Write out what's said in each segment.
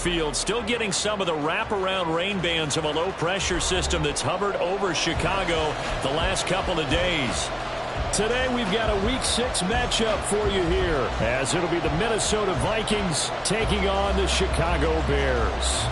field, still getting some of the wraparound rain bands of a low-pressure system that's hovered over Chicago the last couple of days. Today we've got a Week 6 matchup for you here, as it'll be the Minnesota Vikings taking on the Chicago Bears.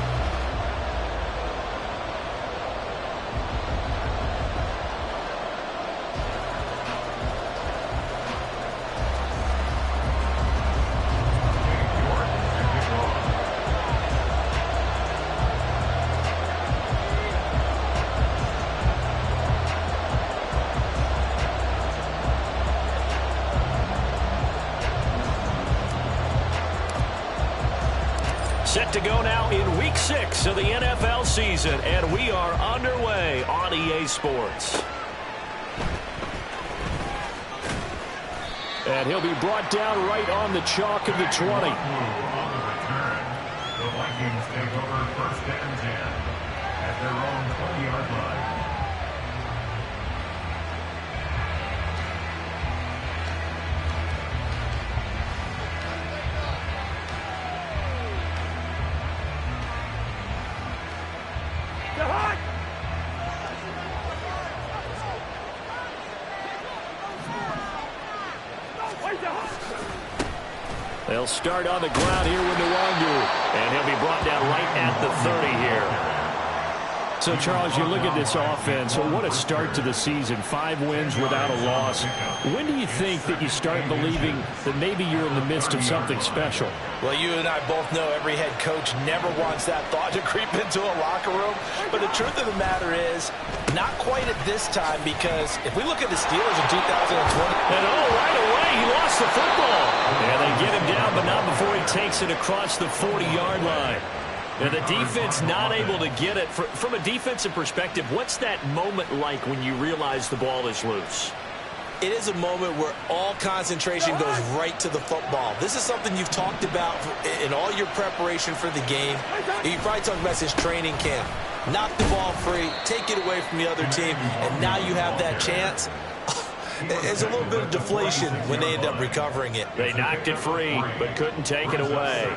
Set to go now in Week 6 of the NFL season, and we are underway on EA Sports. And he'll be brought down right on the chalk of the 20. The Vikings take over 1st and 10 at their own 20-yard line. They'll start on the ground here with Nwangu, and he'll be brought down right at the 30 here. So, Charles, you look at this offense, what a start to the season. 5 wins without a loss. When do you think that you start believing that maybe you're in the midst of something special? Well, you and I both know every head coach never wants that thought to creep into a locker room. But the truth of the matter is, not quite at this time, because if we look at the Steelers in 2020. And right away, he lost the football. And they get him down, but not before he takes it across the 40-yard line. And the defense not able to get it. From a defensive perspective, what's that moment like when you realize the ball is loose? It is a moment where all concentration goes right to the football. This is something you've talked about in all your preparation for the game. You probably talked about this training camp. Knock the ball free, take it away from the other team, and now you have that chance. There's a little bit of deflation when they end up recovering it. They knocked it free, but couldn't take it away.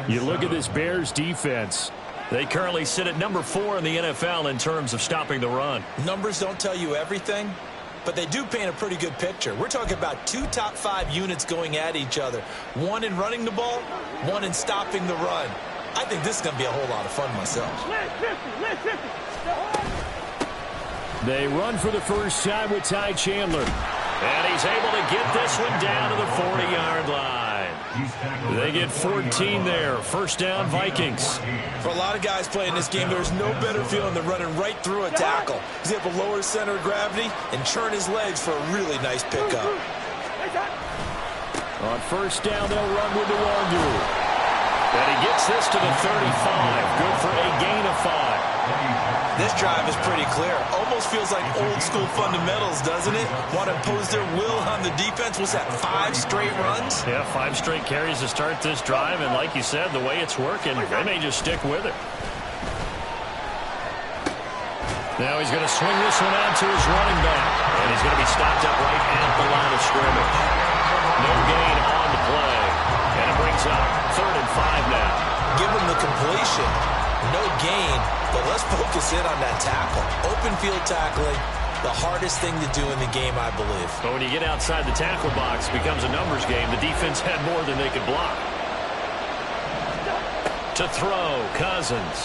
You look at this Bears defense. They currently sit at number 4 in the NFL in terms of stopping the run. Numbers don't tell you everything, but they do paint a pretty good picture. We're talking about 2 top 5 units going at each other. 1 in running the ball, 1 in stopping the run. I think this is going to be a whole lot of fun myself. They run for the first time with Ty Chandler. And he's able to get this one down to the 40-yard line. They get 14 there. First down, Vikings. For a lot of guys playing this game, there's no better feeling than running right through a tackle. He's able to lower his center of gravity and churn his legs for a really nice pickup. On first down, they'll run with Nwangu. And he gets this to the 35. Good for a gain of 5. This drive is pretty clear. Almost feels like old school fundamentals, doesn't it? Want to impose their will on the defense. Was that 5 straight runs? Yeah, 5 straight carries to start this drive. And like you said, the way it's working, they may just stick with it. Now he's going to swing this one out to his running back. And he's going to be stopped up right at the line of scrimmage. No gain on the play. And it brings up 3rd and 5 now. Give him the completion. No gain, but let's focus in on that tackle. Open field tackling, the hardest thing to do in the game, I believe. But when you get outside the tackle box, it becomes a numbers game. The defense had more than they could block. To throw, Cousins.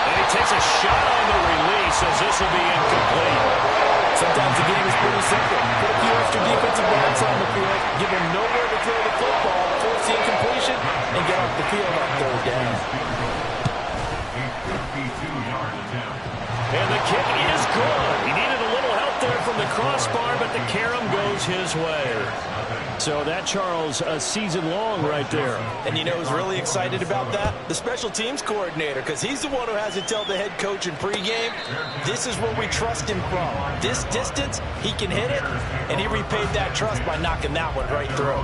And he takes a shot on the release as this will be incomplete. Sometimes the game is pretty simple. Put a few extra defensive backs on the field, give them nowhere to throw the football, force the incompletion, and get off the field on 3rd down. And the kick is good. He needed a little help there from the crossbar, but the carom goes his way. So that, Charles, a season long right there. And you know who's really excited about that? The special teams coordinator, because he's the one who has to tell the head coach in pregame, this is where we trust him from. This distance, he can hit it, and he repaid that trust by knocking that one right through.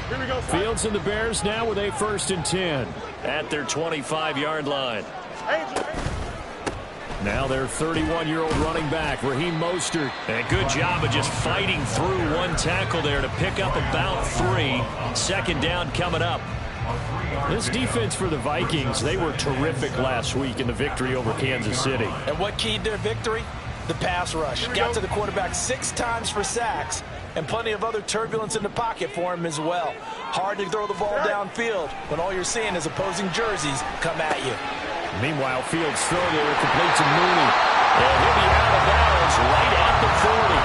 Here we go, Fields and the Bears now with a 1st and 10 at their 25-yard line. Now their 31-year-old running back, Raheem Mostert. And a good job of just fighting through one tackle there to pick up about 3. 2nd down coming up. This defense for the Vikings, they were terrific last week in the victory over Kansas City. And what keyed their victory? The pass rush. Got to the quarterback 6 times for sacks, and plenty of other turbulence in the pocket for him as well. Hard to throw the ball downfield when all you're seeing is opposing jerseys come at you. Meanwhile, Fields throw there complete to Mooney. And he'll be out of bounds right at the 40.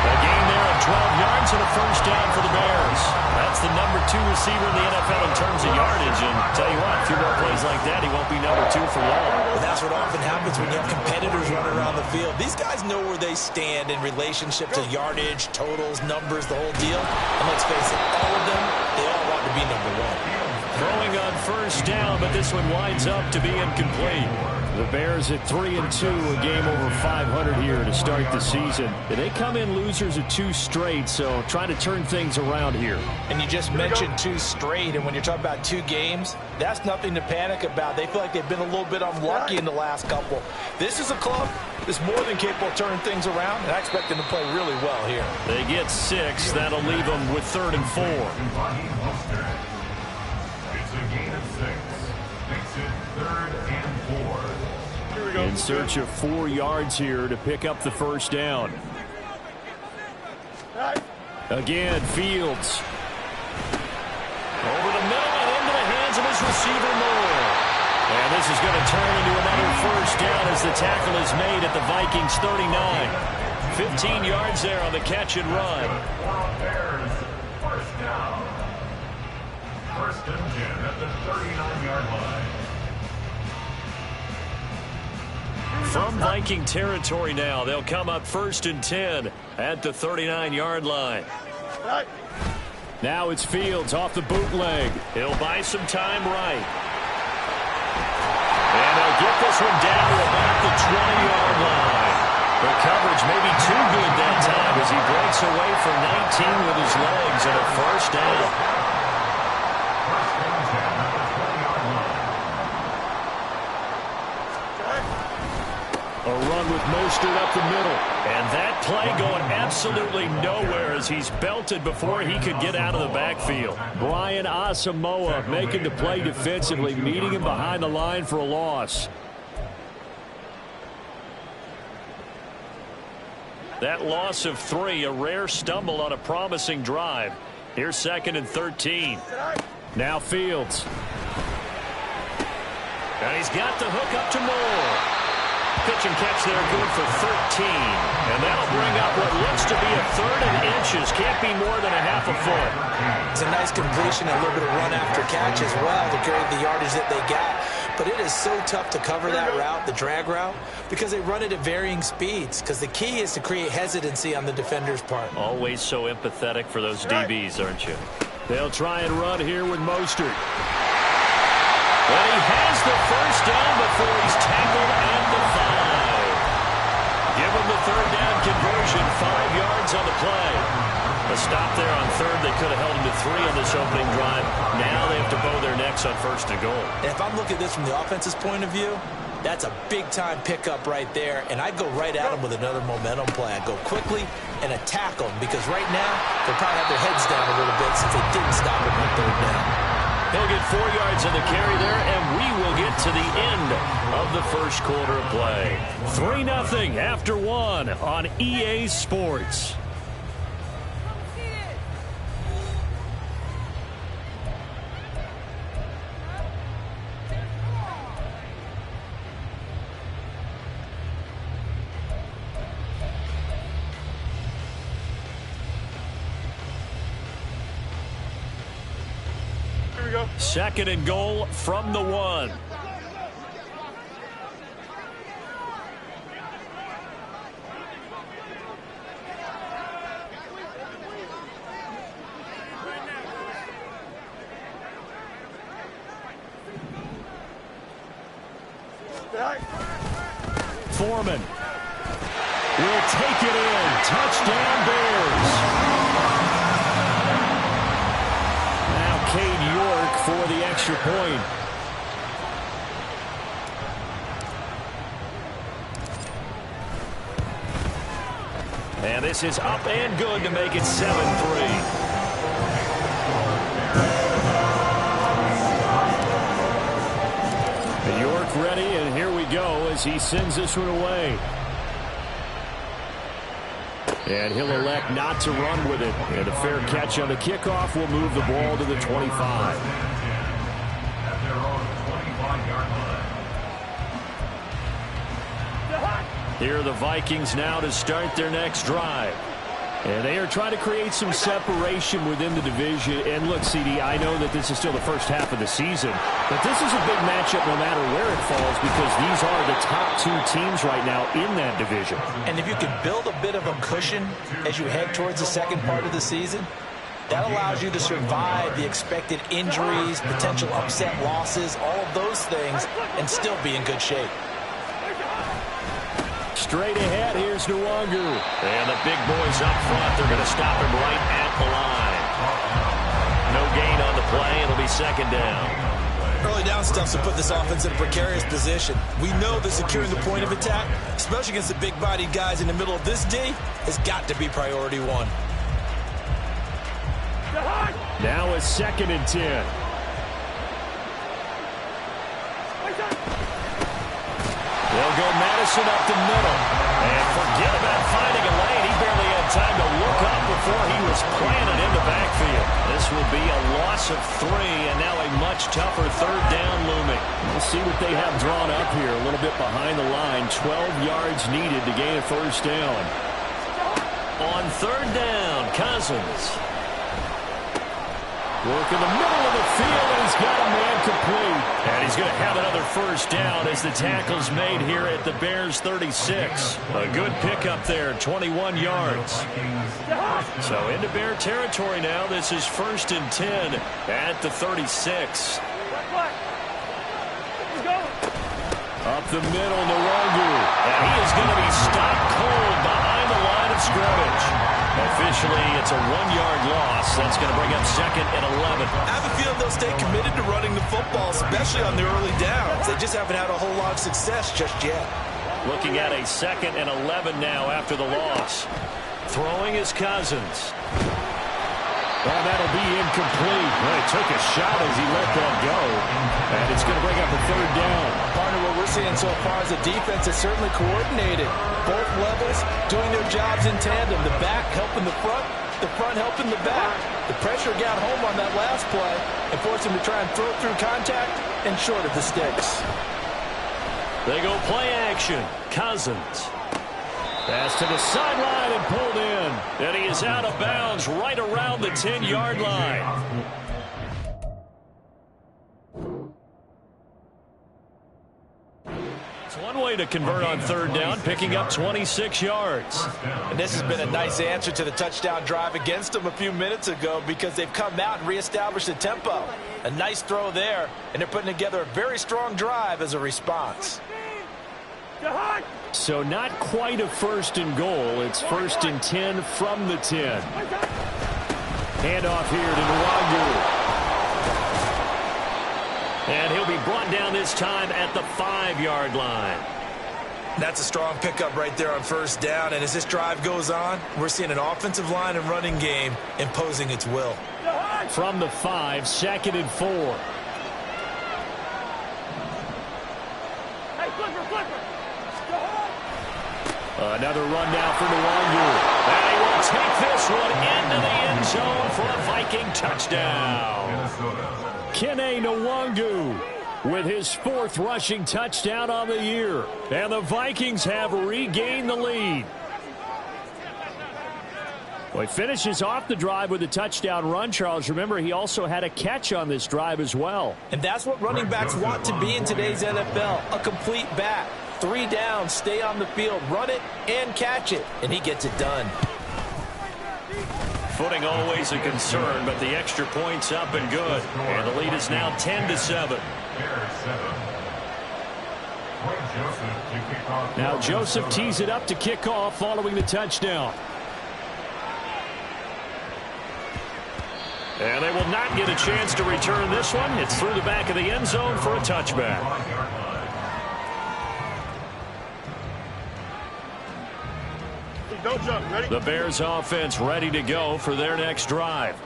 A gain there of 12 yards and a 1st down for the Bears. That's the number 2 receiver in the NFL in terms of yardage. And tell you what, a few more plays like that, he won't be number 2 for long. Well, that's what often happens when you have competitors running around the field. These guys know where they stand in relationship to yardage, totals, numbers, the whole deal. And let's face it, all of them, they all want to be number 1. Throwing on 1st down, but this one winds up to be incomplete. The Bears at 3-2, a game over 500 here to start the season. They come in losers of 2 straight, so trying to turn things around here. And you just mentioned 2 straight, and when you're talking about 2 games, that's nothing to panic about. They feel like they've been a little bit unlucky in the last couple. This is a club that's more than capable of turning things around, and I expect them to play really well here. They get 6. That'll leave them with 3rd and 4. In search of 4 yards here to pick up the 1st down. Again, Fields. Over the middle and into the hands of his receiver, Moore. And this is going to turn into another 1st down as the tackle is made at the Vikings 39. 15 yards there on the catch and run. Bears, 1st down. 1st and 10 at the 39-yard line. From Viking territory now, they'll come up 1st and 10 at the 39-yard line. Now it's Fields off the bootleg. He'll buy some time right. And they'll get this one down to about the 20-yard line. The coverage may be too good that time as he breaks away for 19 with his legs and a 1st down. A run with Mostert up the middle. And that play going absolutely nowhere as he's belted before he could get out of the backfield. Brian Asamoah making the play defensively, meeting him behind the line for a loss. That loss of 3, a rare stumble on a promising drive. Here's 2nd and 13. Now Fields. And he's got the hook up to Moore. Pitch and catch there, good for 13. And that'll bring up what looks to be a 3rd and inches. Can't be more than a half a foot. It's a nice completion, a little bit of run after catch as well to carry the yardage that they got. But it is so tough to cover that route, the drag route, because they run it at varying speeds. Because the key is to create hesitancy on the defender's part. Always so empathetic for those DBs, aren't you? They'll try and run here with Mostert. And he has the 1st down before he's tackled at the 5. Give him the 3rd down conversion, 5 yards on the play. A stop there on 3rd. They could have held him to 3 on this opening drive. Now they have to bow their necks on 1st and goal. And if I'm looking at this from the offense's point of view, that's a big-time pickup right there, and I'd go right at him with another momentum play. I'd go quickly and attack them, because right now they'll probably have their heads down a little bit since they didn't stop him on 3rd down. He'll get 4 yards on the carry there, and we will get to the end of the 1st quarter of play. 3-0 after 1 on EA Sports. go. 2nd and goal from the 1. Foreman will take it in. Touchdown Bears. extra point. And this is up and good to make it 7-3. York ready, and here we go as he sends this one away. And he'll elect not to run with it. And a fair catch on the kickoff will move the ball to the 25. Here are the Vikings now to start their next drive. And they are trying to create some separation within the division. And look, CD, I know that this is still the first half of the season, but this is a big matchup no matter where it falls because these are the top two teams right now in that division. And if you can build a bit of a cushion as you head towards the second part of the season, that allows you to survive the expected injuries, potential upset losses, all of those things, and still be in good shape. Straight ahead, here's Nwangu. And the big boys up front, they're going to stop him right at the line. No gain on the play, it'll be second down. Early down stuffs will put this offense in a precarious position. We know that securing the point of attack, especially against the big-bodied guys in the middle of this D, has got to be priority one. Now a 2nd and 10. They'll go Madison up the middle. And forget about finding a lane. He barely had time to look up before he was planted in the backfield. This will be a loss of 3, and now a much tougher 3rd down looming. We'll see what they have drawn up here. A little bit behind the line. 12 yards needed to gain a 1st down. On 3rd down, Cousins. Work in the middle of the field, and he's got a man complete. And he's going to have another 1st down as the tackle's made here at the Bears' 36. A good pickup there, 21 yards. So into Bear territory now. This is 1st and 10 at the 36. Up the middle, Nwangu. And he is going to be stopped cold behind the line of scrimmage. Officially, it's a 1-yard loss. That's going to bring up 2nd and 11. I have a feeling they'll stay committed to running the football, especially on the early downs. They just haven't had a whole lot of success just yet. Looking at a 2nd and 11 now after the loss. Throwing is Cousins. Oh, that'll be incomplete. Well, he took a shot as he let that go. And it's going to bring up a 3rd down. Partner, what we're seeing so far is a defense that's certainly coordinated. Both levels doing their jobs in tandem. The back helping the front helping the back. The pressure got home on that last play and forced him to try and throw through contact and short of the sticks. They go play action. Cousins. Pass to the sideline and pulled in. And he is out of bounds right around the 10-yard line. It's one way to convert on 3rd down, picking up 26 yards. And this has been a nice answer to the touchdown drive against them a few minutes ago because they've come out and reestablished the tempo. A nice throw there, and they're putting together a very strong drive as a response. So not quite a 1st and goal. It's 1st and 10 from the 10. Handoff here to Nwangu. And he'll be brought down this time at the 5-yard line. That's a strong pickup right there on 1st down. And as this drive goes on, we're seeing an offensive line and running game imposing its will. From the 5, 2nd and 4. Hey, flipper. Another run now for Nwangu. And he will take this one into the end zone for a Viking touchdown. Kene Nwangu with his 4th rushing touchdown on the year. And the Vikings have regained the lead. Well, he finishes off the drive with a touchdown run, Charles. Remember, he also had a catch on this drive as well. And that's what running backs want to be in today's NFL, a complete back. 3 down, stay on the field, run it, and catch it. And he gets it done. Footing always a concern, but the extra point's up and good. And the lead is now 10-7. Now Joseph tees it up to kick off following the touchdown. And they will not get a chance to return this one. It's through the back of the end zone for a touchback. Don't jump. Ready? The Bears offense ready to go for their next drive.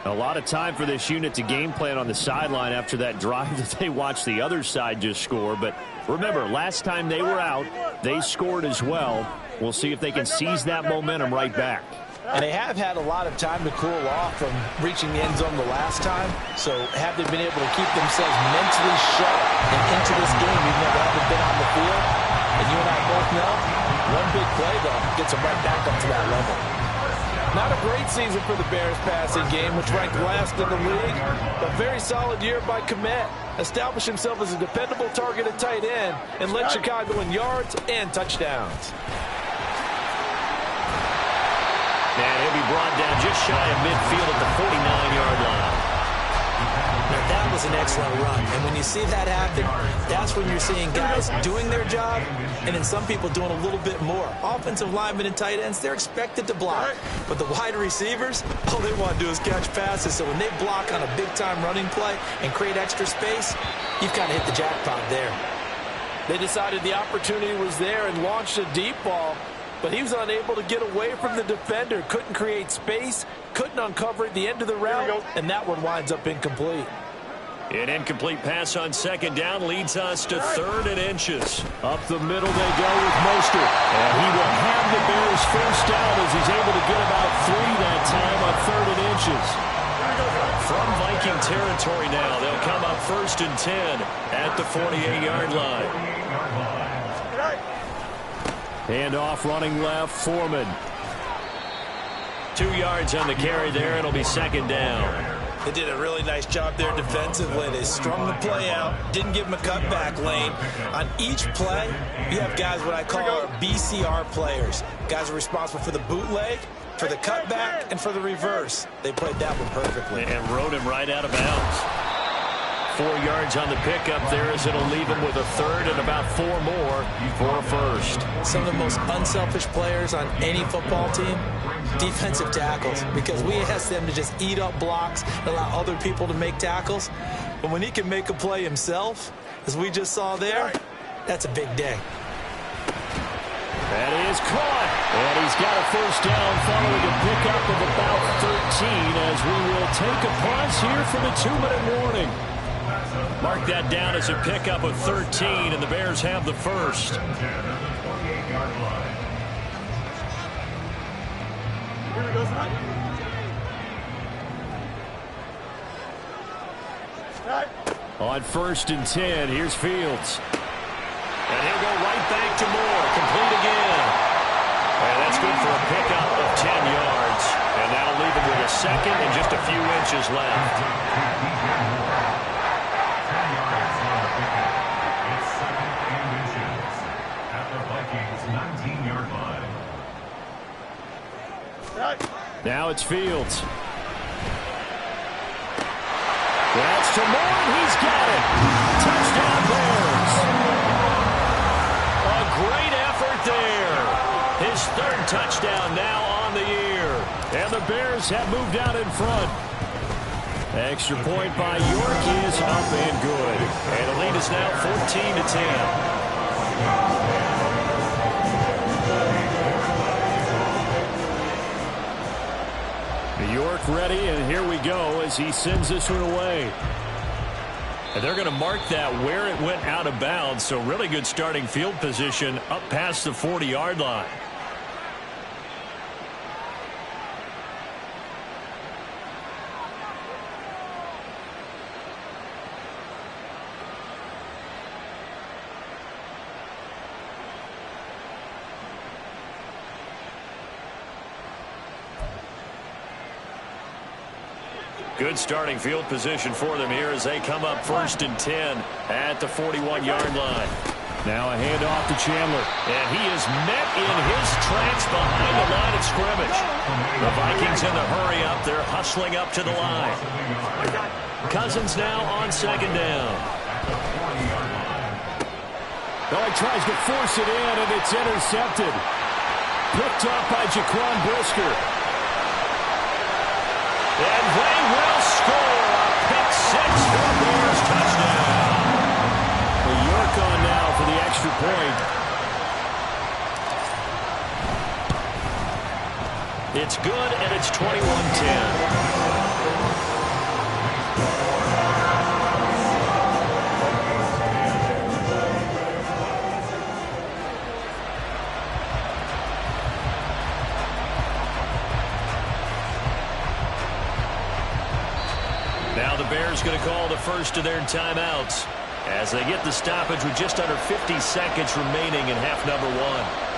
A lot of time for this unit to game plan on the sideline after that drive that they watched the other side just score. But remember, last time they were out, they scored as well. We'll see if they can seize that momentum right back. And they have had a lot of time to cool off from reaching the end zone the last time. So have they been able to keep themselves mentally sharp and into this game even though they haven't been on the field? And you and I both know, one big play, though, gets them right back up to that level. Not a great season for the Bears passing game, which ranked last in the league. A very solid year by Kmet. Established himself as a dependable target at tight end and led Chicago in yards and touchdowns. And he'll be brought down just shy of midfield at the 49-yard line. Now, that was an excellent run. And when you see that happen, that's when you're seeing guys doing their job and then some people doing a little bit more. Offensive linemen and tight ends, they're expected to block. But the wide receivers, all they want to do is catch passes. So when they block on a big-time running play and create extra space, you've kind of hit the jackpot there. They decided the opportunity was there and launched a deep ball. But he was unable to get away from the defender. Couldn't create space, couldn't uncover at the end of the route, and that one winds up incomplete. An incomplete pass on second down leads us to 3rd and inches. Up the middle they go with Mostert. And he will have the Bears first down as he's able to get about 3 that time on 3rd and inches. From Viking territory now, they'll come up 1st and 10 at the 48-yard line. Hand off running left, Foreman. 2 yards on the carry there. It'll be 2nd down. They did a really nice job there defensively. They strung the play out, didn't give him a cutback lane. On each play, you have guys what I call our BCR players. Guys are responsible for the bootleg, for the cutback, and for the reverse. They played that one perfectly. And rode him right out of bounds. 4 yards on the pickup there as it'll leave him with a 3rd and about 4 more for a first. Some of the most unselfish players on any football team, defensive tackles, because we ask them to just eat up blocks and allow other people to make tackles. But when he can make a play himself, as we just saw there, that's a big day. That is caught. And he's got a first down following a pickup of about 13 as we will take a pause here for the 2-minute warning. Mark that down as a pickup of 13, and the Bears have the first. On 1st and 10, here's Fields. And he'll go right back to Moore. Complete again. And that's good for a pickup of 10 yards. And that'll leave him with a 2nd and just a few inches left. Now it's Fields. That's to Moore, and he's got it. Touchdown Bears. A great effort there. His 3rd touchdown now on the year. And the Bears have moved out in front. Extra point by York is up and good. And the lead is now 14-10. York ready, and here we go as he sends this one away. And they're going to mark that where it went out of bounds, so really good starting field position up past the 40-yard line. Good starting field position for them here as they come up 1st and 10 at the 41-yard line. Now a handoff to Chandler. And he is met in his tracks behind the line of scrimmage. The Vikings in the hurry up. They're hustling up to the line. Cousins now on 2nd down. Oh, he tries to force it in, and it's intercepted. Picked up by Jaquan Brisker. And they will It's good, and it's 21-10. Now the Bears going to call the first of their timeouts as they get the stoppage with just under 50 seconds remaining in half number one.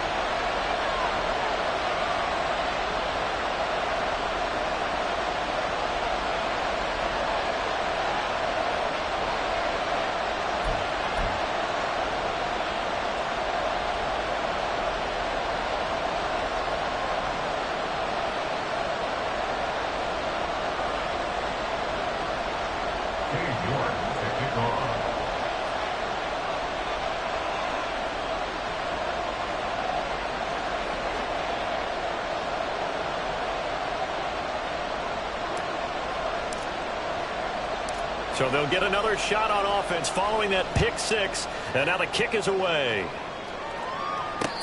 So they'll get another shot on offense following that pick six. And now the kick is away.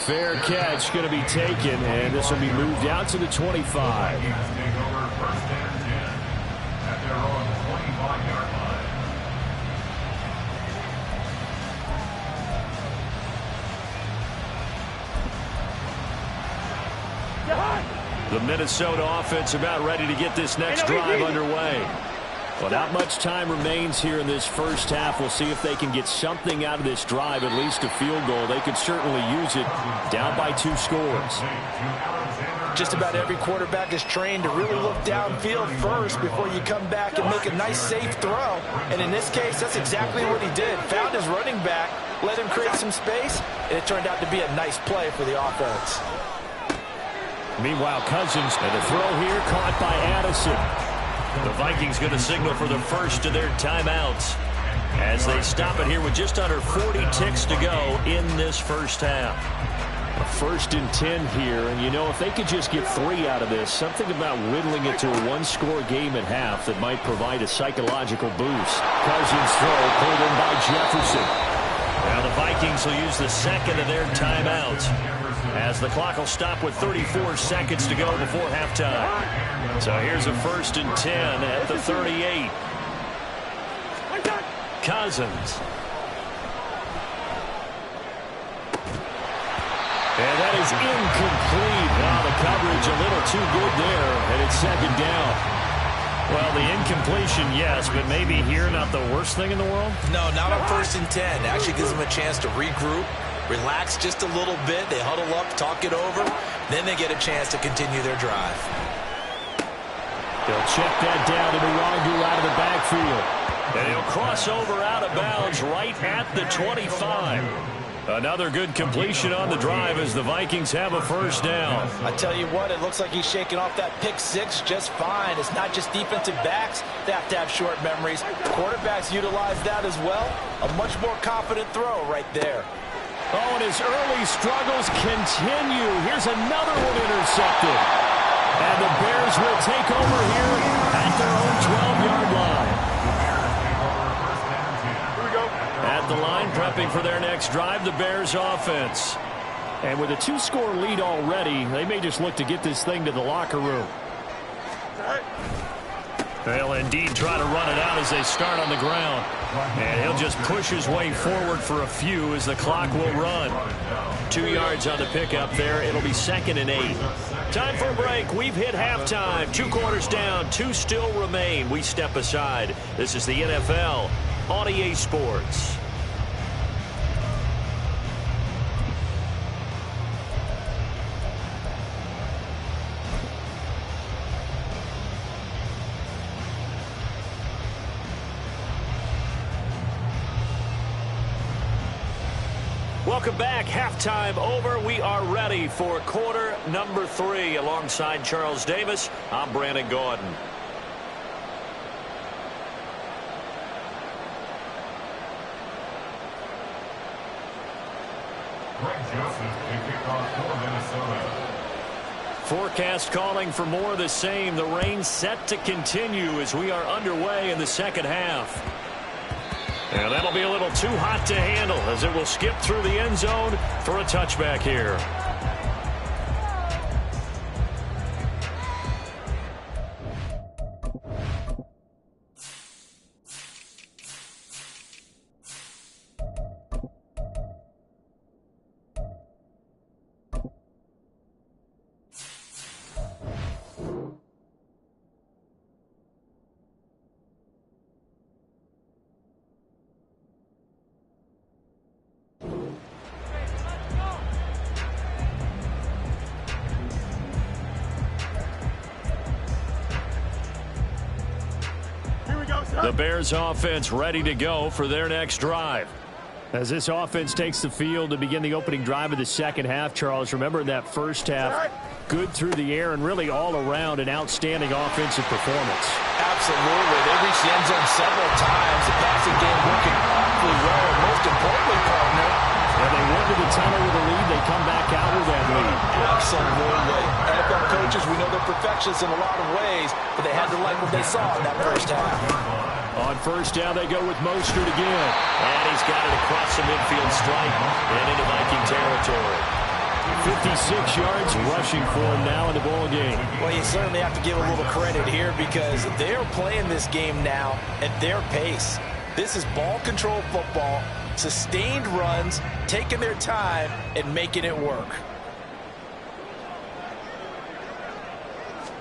Fair catch going to be taken, and this will be moved out to the 25. The Minnesota offense about ready to get this next drive underway. Well, not much time remains here in this first half. We'll see if they can get something out of this drive, at least a field goal. They could certainly use it down by 2 scores. Just about every quarterback is trained to really look downfield first before you come back and make a nice, safe throw. And in this case, that's exactly what he did. Found his running back, let him create some space, and it turned out to be a nice play for the offense. Meanwhile, Cousins, and the throw here caught by Addison. The Vikings going to signal for the first of their timeouts as they stop it here with just under 40 ticks to go in this first half. A 1st and 10 here, and you know, if they could just get 3 out of this, something about whittling it to a 1-score game at half that might provide a psychological boost. Cousins throw pulled in by Jefferson. Now the Vikings will use the second of their timeouts as the clock will stop with 34 seconds to go before halftime. So here's a 1st and 10 at the 38. Cousins. And that is incomplete. Wow, the coverage a little too good there, and it's 2nd down. Well, the incompletion, yes, but maybe here not the worst thing in the world? No, not on 1st and 10. Actually gives them a chance to regroup, relax just a little bit. They huddle up, talk it over. Then they get a chance to continue their drive. They'll check that down to Nwangu out of the backfield. And he'll cross over out of bounds right at the 25. Another good completion on the drive as the Vikings have a 1st down. I tell you what, it looks like he's shaking off that pick six just fine. It's not just defensive backs that have to have short memories. Quarterbacks utilize that as well. A much more confident throw right there. Oh, and his early struggles continue. Here's another one intercepted. And the Bears will take over here at their own 12-yard line. At the line, prepping for their next drive, the Bears offense. And with a 2-score lead already, they may just look to get this thing to the locker room. They'll indeed try to run it out as they start on the ground. And he'll just push his way forward for a few as the clock will run. 2 yards on the pickup there. It'll be 2nd and 8. Time for a break. We've hit halftime. 2 quarters down. 2 still remain. We step aside. This is the NFL on EA Sports. Welcome back. Halftime over. We are ready for quarter number 3. Alongside Charles Davis, I'm Brandon Gaudin. Forecast calling for more of the same. The rain set to continue as we are underway in the second half. And that'll be a little too hot to handle as it will skip through the end zone for a touchback here. The Bears offense ready to go for their next drive. As this offense takes the field to begin the opening drive of the second half, Charles, remember in that first half, good through the air and really all around an outstanding offensive performance. Absolutely. They reached the end zone several times. The passing game working awfully well. And most importantly, partner, when they went to the tunnel with a lead, they come back out with that lead. Absolutely. NFL coaches, we know they're perfectionists in a lot of ways, but they had to like what they saw in that first half. On first down, they go with Mostert again. And he's got it across the midfield stripe and into Viking territory. 56 yards rushing for him now in the ball game. Well, you certainly have to give a little credit here because they're playing this game now at their pace. This is ball control football, sustained runs, taking their time, and making it work.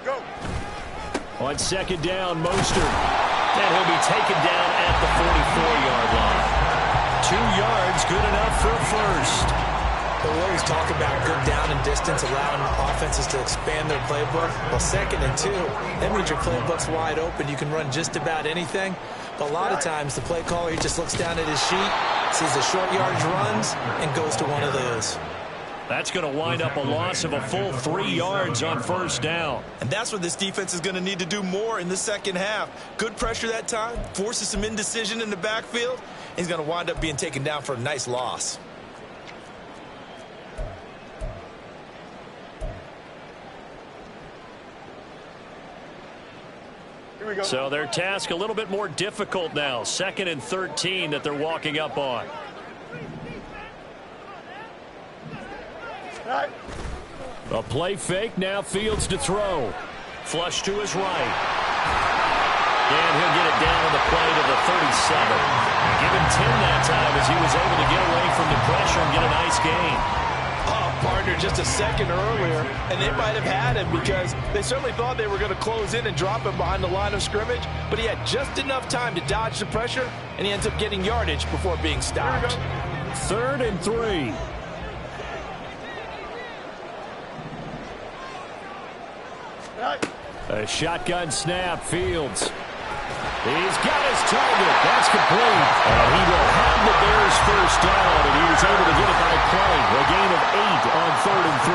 Go. On second down, Mostert. And he'll be taken down at the 44-yard line. 2 yards, good enough for a first. We always talk about good down and distance, allowing offenses to expand their playbook. Well, 2nd and 2, that means your playbook's wide open. You can run just about anything. But a lot of times, the play caller, he just looks down at his sheet, sees the short yardage runs, and goes to one of those. That's going to wind up a loss of a full 3 yards on first down. And that's what this defense is going to need to do more in the second half. Good pressure that time, forces some indecision in the backfield. He's going to wind up being taken down for a nice loss. Here we go. So their task a little bit more difficult now. 2nd and 13 that they're walking up on. A play fake, now Fields to throw. Flush to his right. And he'll get it down on the play to the 37. Give him 10 that time as he was able to get away from the pressure and get a nice gain. Partner just a second earlier, and they might have had him because they certainly thought they were going to close in and drop him behind the line of scrimmage, but he had just enough time to dodge the pressure, and he ends up getting yardage before being stopped. 3rd and 3. A shotgun snap, Fields. He's got his target. That's complete. And he will have the Bears first down, and he was able to get it by play. A gain of 8 on 3rd and 3.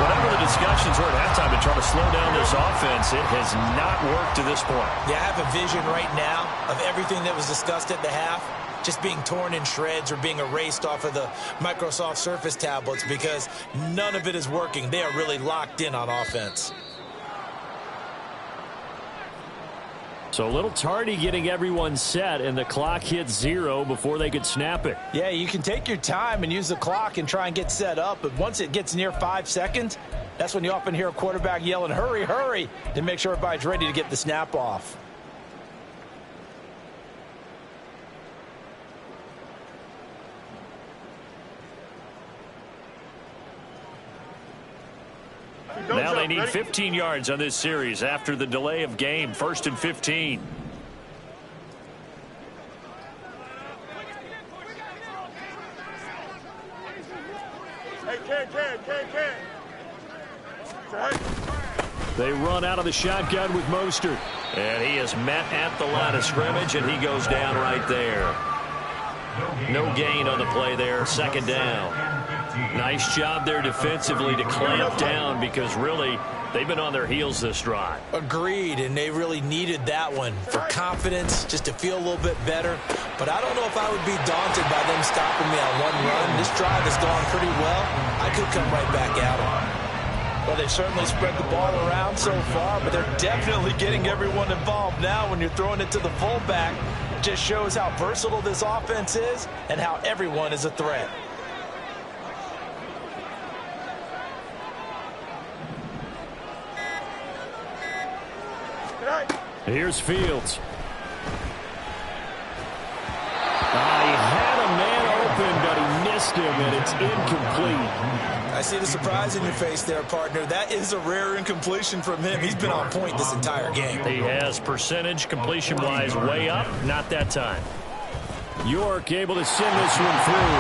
Whatever the discussions were at halftime to try to slow down this offense, it has not worked to this point. Yeah, I have a vision right now of everything that was discussed at the half just being torn in shreds or being erased off of the Microsoft Surface tablets because none of it is working. They are really locked in on offense. So a little tardy getting everyone set, and the clock hits 0 before they could snap it. Yeah, you can take your time and use the clock and try and get set up, but once it gets near 5 seconds, that's when you often hear a quarterback yelling, hurry, hurry, to make sure everybody's ready to get the snap off. Now they need 15 yards on this series after the delay of game. 1st and 15. Hey, Ken. They run out of the shotgun with Mostert. And he is met at the line of scrimmage, and he goes down right there. No gain on the play there. 2nd down. Nice job there defensively to clamp down because really they've been on their heels this drive. Agreed, and they really needed that one for confidence, just to feel a little bit better. But I don't know if I would be daunted by them stopping me on one run. This drive has gone pretty well. I could come right back at them. Well, they've certainly spread the ball around so far, but they're definitely getting everyone involved now when you're throwing it to the fullback. It just shows how versatile this offense is and how everyone is a threat. Here's Fields. He had a man open, but he missed him, and it's incomplete. I see the surprise in your face there, partner. That is a rare incompletion from him. He's been on point this entire game. He has percentage completion-wise way up. Not that time. York able to send this one through.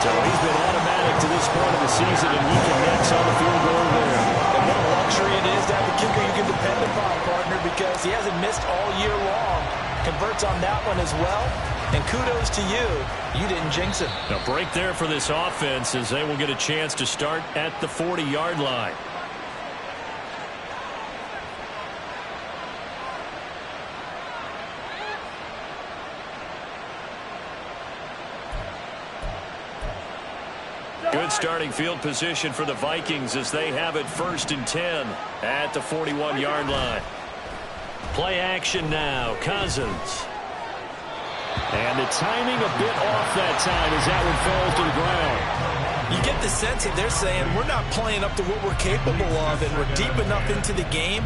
So he's been automatic to this point of the season, and he connects on the field goal there. And what a luxury it is to have a kicker you can depend upon, partner, because he hasn't missed all year long. Converts on that one as well. And kudos to you. You didn't jinx him. A break there for this offense as they will get a chance to start at the 40-yard line. Good starting field position for the Vikings as they have it 1st and 10 at the 41-yard line. Play action now. Cousins. And the timing a bit off that time as that one falls to the ground. You get the sense that they're saying we're not playing up to what we're capable of, and we're deep enough into the game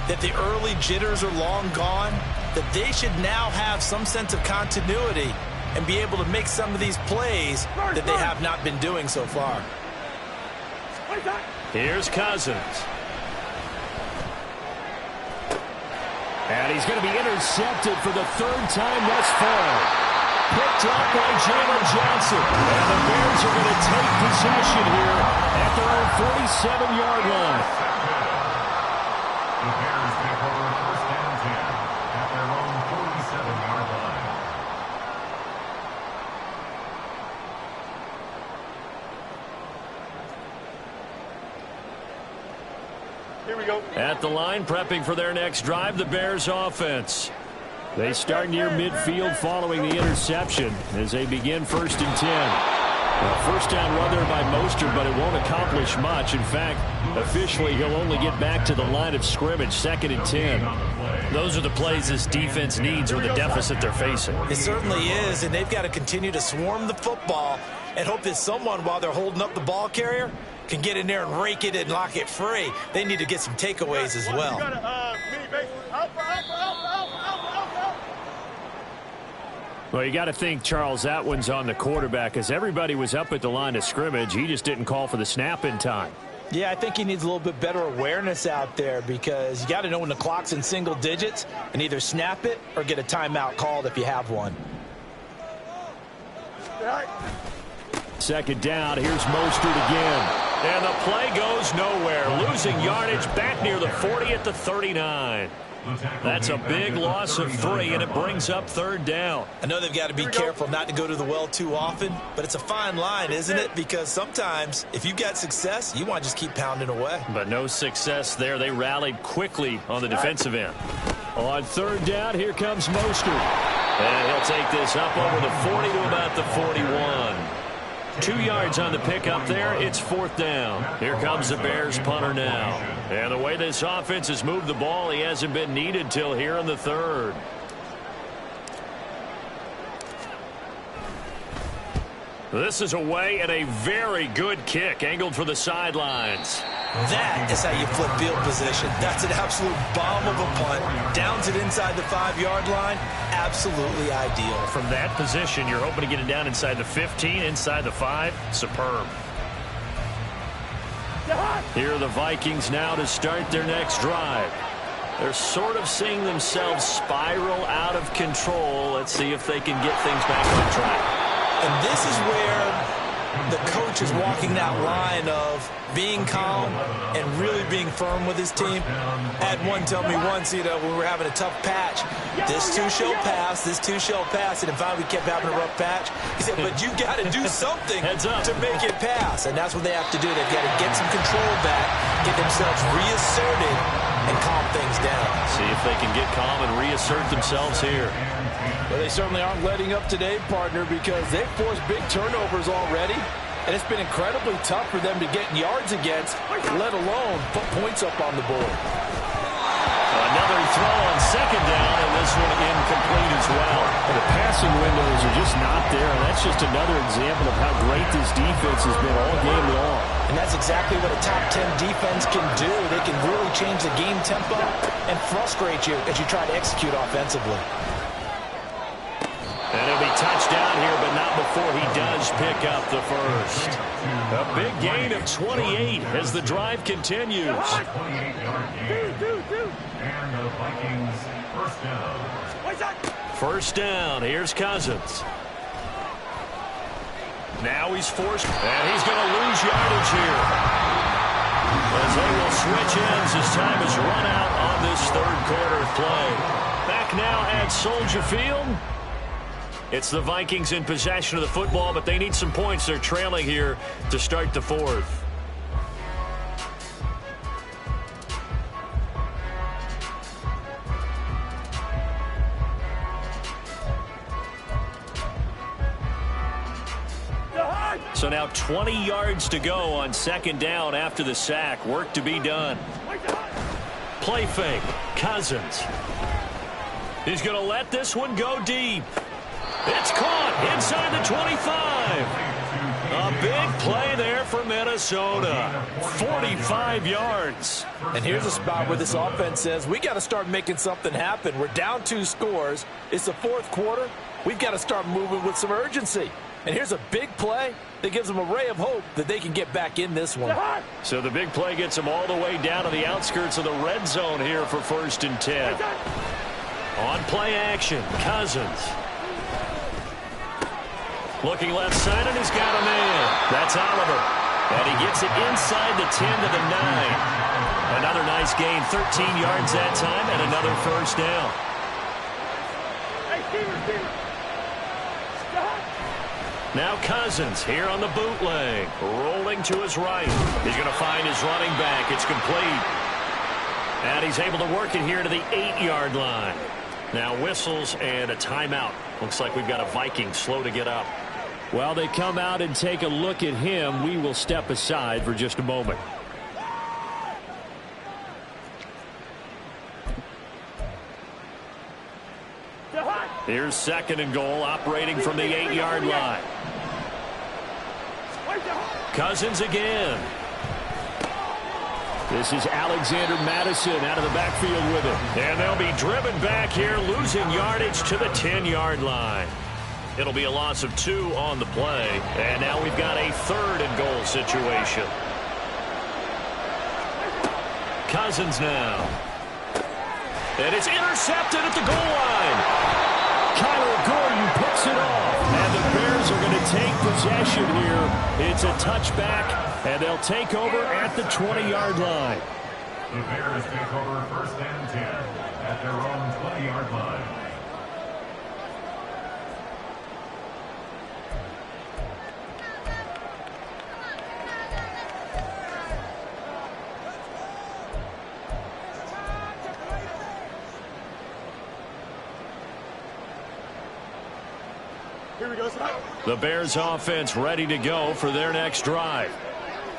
that the early jitters are long gone, that they should now have some sense of continuity and be able to make some of these plays that they have not been doing so far. Here's Cousins. And he's going to be intercepted for the 3rd time thus far. Picked up by Jalen Johnson. And the Bears are going to take possession here at their own 47-yard line. The Bears take over 1st and 10 at their own 47-yard line. Here we go. At the line, prepping for their next drive, the Bears offense. They start near midfield following the interception as they begin 1st and 10. A first down run there by Mostert, but it won't accomplish much. In fact, officially, he'll only get back to the line of scrimmage, 2nd and 10. Those are the plays this defense needs or the deficit they're facing. It certainly is, and they've got to continue to swarm the football and hope that someone, while they're holding up the ball carrier, can get in there and rake it and lock it free. They need to get some takeaways as well. Well, you got to think, Charles, that one's on the quarterback as everybody was up at the line of scrimmage. He just didn't call for the snap in time. Yeah, I think he needs a little bit better awareness out there because you got to know when the clock's in single digits and either snap it or get a timeout called if you have one. 2nd down, here's Mostert again. And the play goes nowhere. Losing yardage back near the 40 at the 39. That's a big loss of 3, and it brings up 3rd down. I know they've got to be careful not to go to the well too often, but it's a fine line, isn't it? Because sometimes if you've got success, you want to just keep pounding away. But no success there. They rallied quickly on the defensive end. On 3rd down, here comes Mostert. And he'll take this up over the 40 to about the 41. 2 yards on the pickup there. It's 4th down. Here comes the Bears punter now. And the way this offense has moved the ball, he hasn't been needed till here in the 3rd. This is away and a very good kick angled for the sidelines. That is how you flip field position. That's an absolute bomb of a punt. Downs it inside the 5-yard line. Absolutely ideal. From that position, you're hoping to get it down inside the 15, inside the 5. Superb. Here are the Vikings now to start their next drive. They're sort of seeing themselves spiral out of control. Let's see if they can get things back on track. And this is where the coach is walking that line of being calm and really being firm with his team. I had one tell me once, when we were having a tough patch, this too shall pass, this too shall pass. And if we kept having a rough patch, he said, but you got to do something to make it pass. And that's what they have to do. They've got to get some control back, get themselves reasserted, and calm things down. See if they can get calm and reassert themselves here. Well, they certainly aren't letting up today, partner, because they've forced big turnovers already, and it's been incredibly tough for them to get yards against, let alone put points up on the board. Another throw on 2nd down, and this one incomplete as well. The passing windows are just not there, and that's just another example of how great this defense has been all game long. And that's exactly what a top 10 defense can do. They can really change the game tempo and frustrate you as you try to execute offensively. And it'll be touchdown here, but not before he does pick up the first. A big gain of 28 as the drive continues. 28-yard gain. And the Vikings 1st down. 1st down. Here's Cousins. Now he's forced, and he's going to lose yardage here. as they will switch ends as time is run out on this third quarter play. Back now at Soldier Field. It's the Vikings in possession of the football, but they need some points. They're trailing here to start the fourth. So now 20 yards to go on second down after the sack. Work to be done. Play fake. Cousins. He's going to let this one go deep. It's caught inside the 25. A big play there for Minnesota. 45 yards. And here's a spot where this offense says, we got to start making something happen. We're down 2 scores. It's the fourth quarter. We've got to start moving with some urgency. And here's a big play that gives them a ray of hope that they can get back in this one. So the big play gets them all the way down to the outskirts of the red zone here for 1st and 10. On play action, Cousins. Looking left side, and he's got a man. That's Oliver. And he gets it inside the 10 to the 9. Another nice gain, 13 yards that time, and another first down. Now Cousins here on the bootleg. Rolling to his right. He's going to find his running back. It's complete. And he's able to work it here to the 8-yard line. Now whistles and a timeout. Looks like we've got a Viking slow to get up. While they come out and take a look at him, we will step aside for just a moment. Here's 2nd and goal, operating from the 8-yard line. Cousins again. This is Alexander Madison out of the backfield with it. And they'll be driven back here, losing yardage to the 10-yard line. It'll be a loss of 2 on the play. And now we've got a 3rd and goal situation. Cousins now. And it's intercepted at the goal line. Kyler Gordon picks it off. And the Bears are going to take possession here. It's a touchback, and they'll take over at the 20-yard line. The Bears take over 1st and 10 at their own 20-yard line. The Bears offense ready to go for their next drive.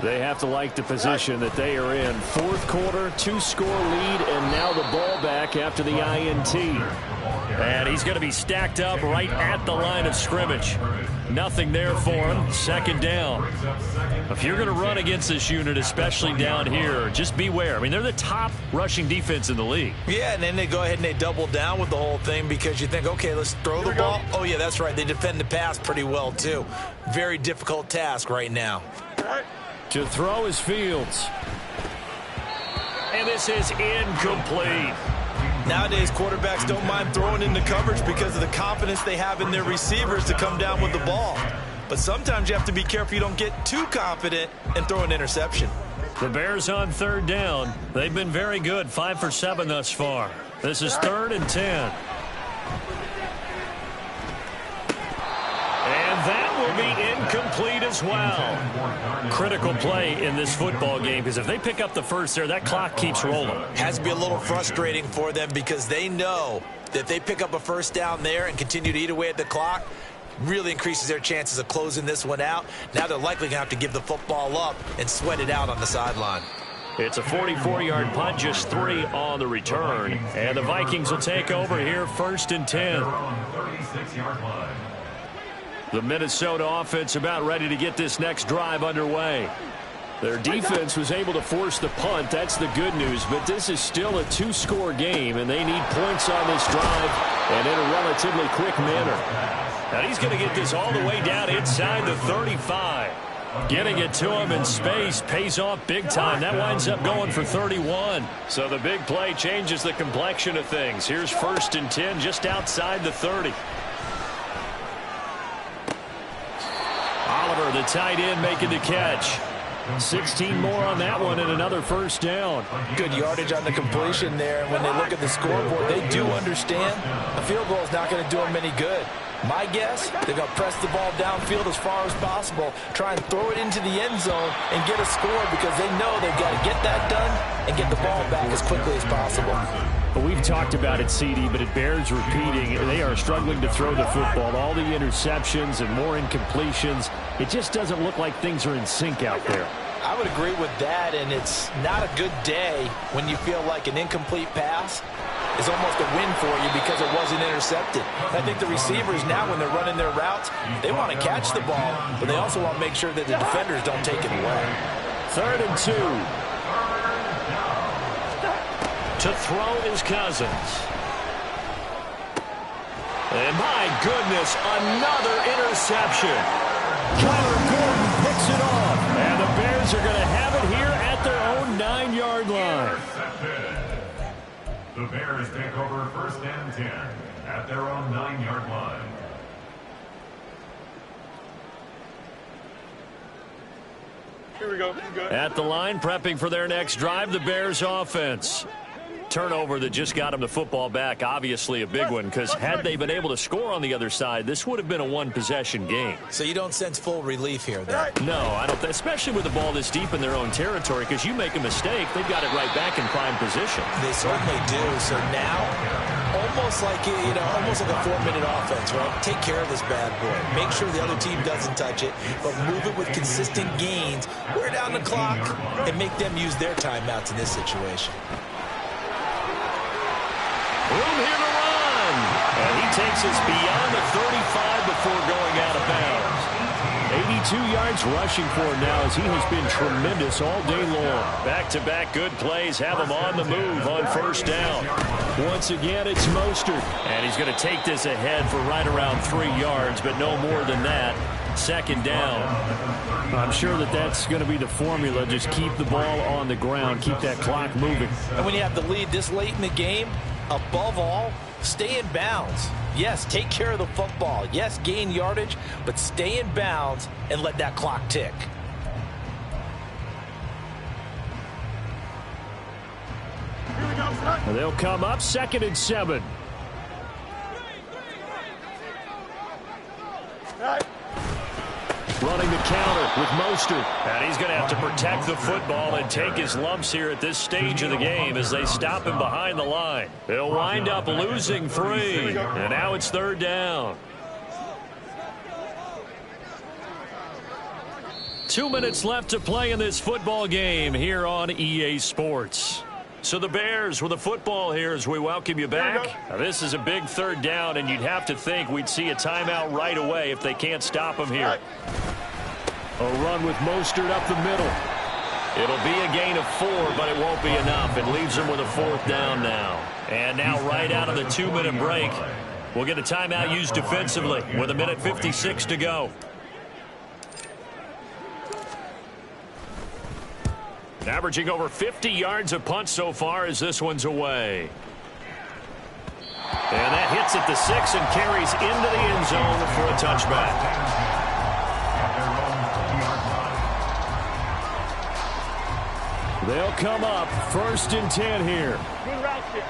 They have to like the position that they are in. 4th quarter, 2-score lead, and now the ball back after the INT. And he's going to be stacked up right at the line of scrimmage. Nothing there for him. 2nd down. If you're going to run against this unit, especially down here, just beware. I mean, they're the top rushing defense in the league. Yeah, and then they go ahead and they double down with the whole thing because you think, okay, let's throw the ball. Oh, yeah, that's right. They defend the pass pretty well, too. Very difficult task right now. To throw is Fields. And this is incomplete. Nowadays, quarterbacks don't mind throwing into coverage because of the confidence they have in their receivers to come down with the ball. But sometimes you have to be careful you don't get too confident and throw an interception. The Bears on 3rd down. They've been very good, 5 for 7 thus far. This is 3rd and 10. And that will be incomplete as well. Critical play in this football game because if they pick up the first there, that clock keeps rolling. Has to be a little frustrating for them because they know that if they pick up a first down there and continue to eat away at the clock, really increases their chances of closing this one out. Now they're likely going to have to give the football up and sweat it out on the sideline. It's a 44-yard punt, just 3 on the return. And the Vikings will take over here, 1st and 10. The Minnesota offense about ready to get this next drive underway. Their defense was able to force the punt. That's the good news. But this is still a 2-score game, and they need points on this drive and in a relatively quick manner. And he's going to get this all the way down inside the 35. Getting it to him in space pays off big time. That winds up going for 31. So the big play changes the complexion of things. Here's 1st and 10 just outside the 30. Oliver, the tight end, making the catch. 16 more on that one and another first down. Good yardage on the completion there. And when they look at the scoreboard, they do understand a field goal is not going to do them any good. My guess, they're going to press the ball downfield as far as possible, try and throw it into the end zone and get a score because they know they've got to get that done and get the ball back as quickly as possible. But we've talked about it, CD, but it bears repeating. They are struggling to throw the football. All the interceptions and more incompletions. It just doesn't look like things are in sync out there. I would agree with that, and it's not a good day when you feel like an incomplete pass is almost a win for you because it wasn't intercepted. I think the receivers now, when they're running their routes, they want to catch the ball, but they also want to make sure that the defenders don't take it away. 3rd and 2. To throw is Cousins. And my goodness, another interception. Kyler Gordon picks it off. And the Bears are going to have it here at their own 9-yard line. The Bears take over 1st and 10 at their own 9-yard line. Here we go. At the line, prepping for their next drive, the Bears offense. Turnover that just got them the football back, obviously a big one, because had they been able to score on the other side, this would have been a one-possession game. So you don't sense full relief here, then? No, I don't, especially with the ball this deep in their own territory, because you make a mistake, they've got it right back in prime position. They certainly do. So now, almost like almost like a 4-minute offense, right? Take care of this bad boy. Make sure the other team doesn't touch it, but move it with consistent gains. Wear down the clock and make them use their timeouts in this situation. Room here to run. And he takes us beyond the 35 before going out of bounds. 82 yards rushing for him now as he has been tremendous all day long. Back-to-back good plays have him on the move on 1st down. Once again, it's Mostert. And he's going to take this ahead for right around 3 yards, but no more than that. 2nd down. I'm sure that that's going to be the formula. Just keep the ball on the ground. Keep that clock moving. And when you have the lead this late in the game, above all, stay in bounds. Yes, take care of the football. Yes, gain yardage, but stay in bounds and let that clock tick. They'll come up 2nd and 7. Running the counter with Mostert. And he's going to have to protect the football and take his lumps here at this stage of the game as they stop him behind the line. They'll wind up losing 3. And now it's 3rd down. 2 minutes left to play in this football game here on EA Sports. So the Bears with the football here as we welcome you back. Now, this is a big 3rd down, and you'd have to think we'd see a timeout right away if they can't stop him here. A run with Mostert up the middle. It'll be a gain of 4, but it won't be enough. It leaves them with a 4th down now. And now right out of the 2-minute break, we'll get a timeout used defensively with 1:56 to go. Averaging over 50 yards a punt so far as this one's away. And that hits at the 6 and carries into the end zone for a touchback. They'll come up 1st and 10 here. Good route here.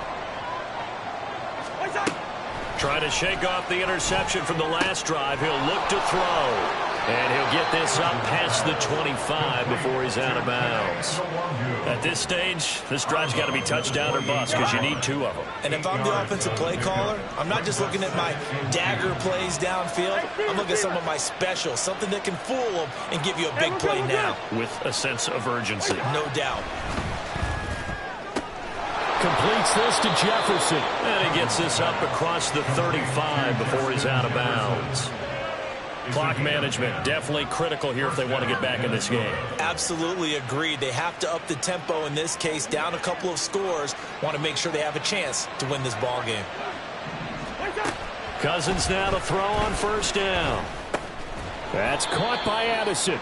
Trying to shake off the interception from the last drive. He'll look to throw. And he'll get this up past the 25 before he's out of bounds. At this stage, this drive's got to be touchdown or bust because you need 2 of them. And if I'm the offensive play caller, I'm not just looking at my dagger plays downfield. I'm looking at some of my specials, something that can fool them and give you a big play now. With a sense of urgency. No doubt. Completes this to Jefferson. And he gets this up across the 35 before he's out of bounds. Clock management definitely critical here if they want to get back in this game. Absolutely agreed. They have to up the tempo in this case, down a couple of scores. Want to make sure they have a chance to win this ball game. Cousins now to throw on 1st down. That's caught by Addison.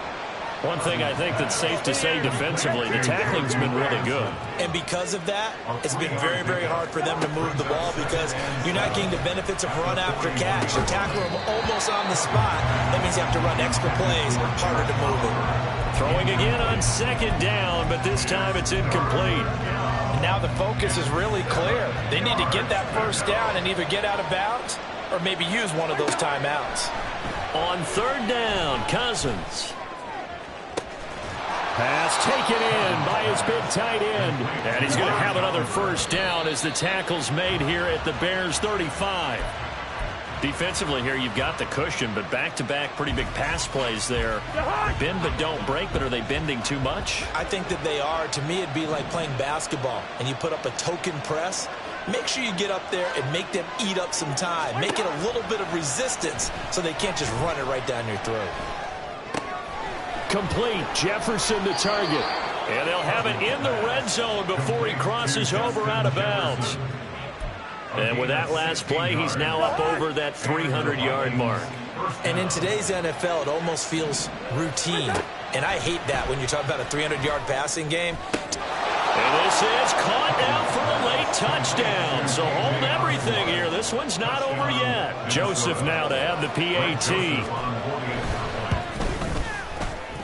One thing I think that's safe to say defensively, the tackling's been really good. And because of that, it's been very, very hard for them to move the ball because you're not getting the benefits of run after catch. You tackle them almost on the spot. That means you have to run extra plays, harder to move it. Throwing again on second down, but this time it's incomplete. And now the focus is really clear. They need to get that first down and either get out of bounds or maybe use one of those timeouts. On third down, Cousins. Pass taken in by his big tight end. And he's going to have another first down as the tackle's made here at the Bears 35. Defensively here, you've got the cushion, but back-to-back pretty big pass plays there. Bend but don't break, but are they bending too much? I think that they are. To me, it'd be like playing basketball, and you put up a token press. Make sure you get up there and make them eat up some time. Make it a little bit of resistance so they can't just run it right down your throat. Complete. Jefferson to target. And they'll have it in the red zone before he crosses over out of bounds. And with that last play, he's now up over that 300-yard mark. And in today's NFL, it almost feels routine. And I hate that when you talk about a 300-yard passing game. And this is caught now for a late touchdown. So hold everything here. This one's not over yet. Joseph now to have the PAT.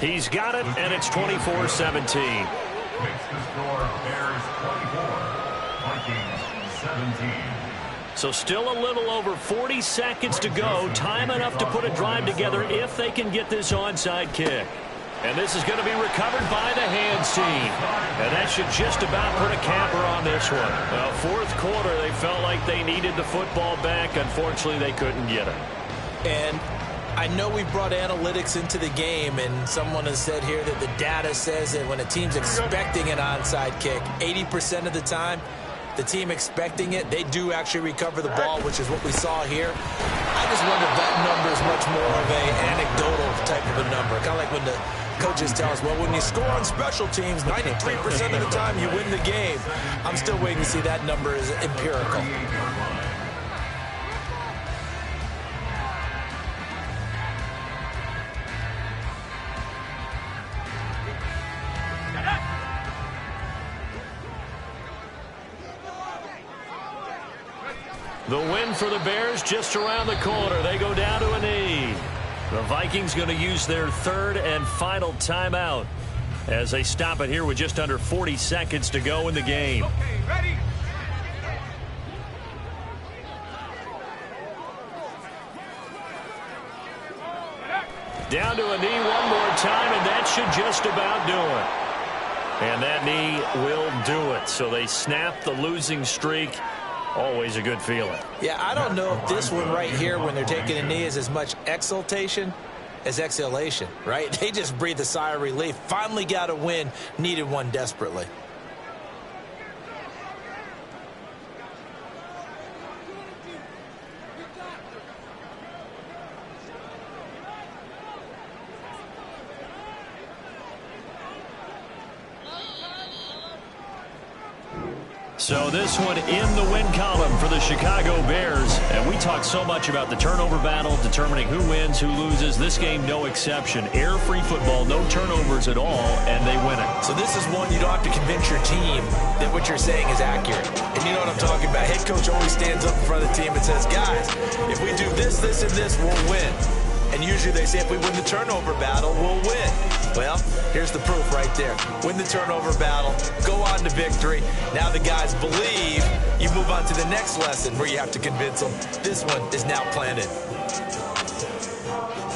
He's got it, and it's 24-17. Makes the score Bears 24, Vikings 17. So still a little over 40 seconds to go. Time enough to put a drive together if they can get this onside kick. And this is going to be recovered by the hands team. And that should just about put a capper on this one. Well, fourth quarter, they felt like they needed the football back. Unfortunately, they couldn't get it. And I know we brought analytics into the game, and someone has said here that the data says that when a team's expecting an onside kick, 80% of the time, the team expecting it, they do actually recover the ball, which is what we saw here. I just wonder if that number is much more of an anecdotal type of a number. Kind of like when the coaches tell us, well, when you score on special teams, 93% of the time you win the game. I'm still waiting to see that number is empirical. The win for the Bears just around the corner. They go down to a knee. The Vikings going to use their third and final timeout as they stop it here with just under 40 seconds to go in the game. Okay, ready? Down to a knee one more time, and that should just about do it. And that knee will do it. So they snap the losing streak. Always a good feeling. Yeah, I don't know if this one right here when they're taking a knee is as much exultation as exhalation, right? They just breathe a sigh of relief. Finally got a win, needed one desperately. So this one in the win column for the Chicago Bears. And we talk so much about the turnover battle, determining who wins, who loses. This game, no exception. Air-free football, no turnovers at all, and they win it. So this is one you don't have to convince your team that what you're saying is accurate. And you know what I'm talking about. Head coach always stands up in front of the team and says, guys, if we do this, this, and this, we'll win. And usually they say if we win the turnover battle, we'll win. Well, here's the proof right there. Win the turnover battle, go on to victory. Now the guys believe. You move on to the next lesson where you have to convince them. This one is now planted.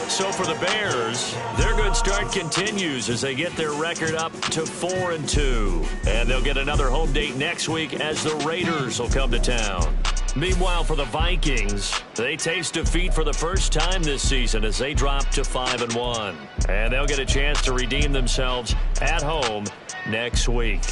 So for the Bears, their good start continues as they get their record up to 4-2. And they'll get another home date next week as the Raiders will come to town. Meanwhile, for the Vikings, they taste defeat for the first time this season as they drop to 5-1. And they'll get a chance to redeem themselves at home next week.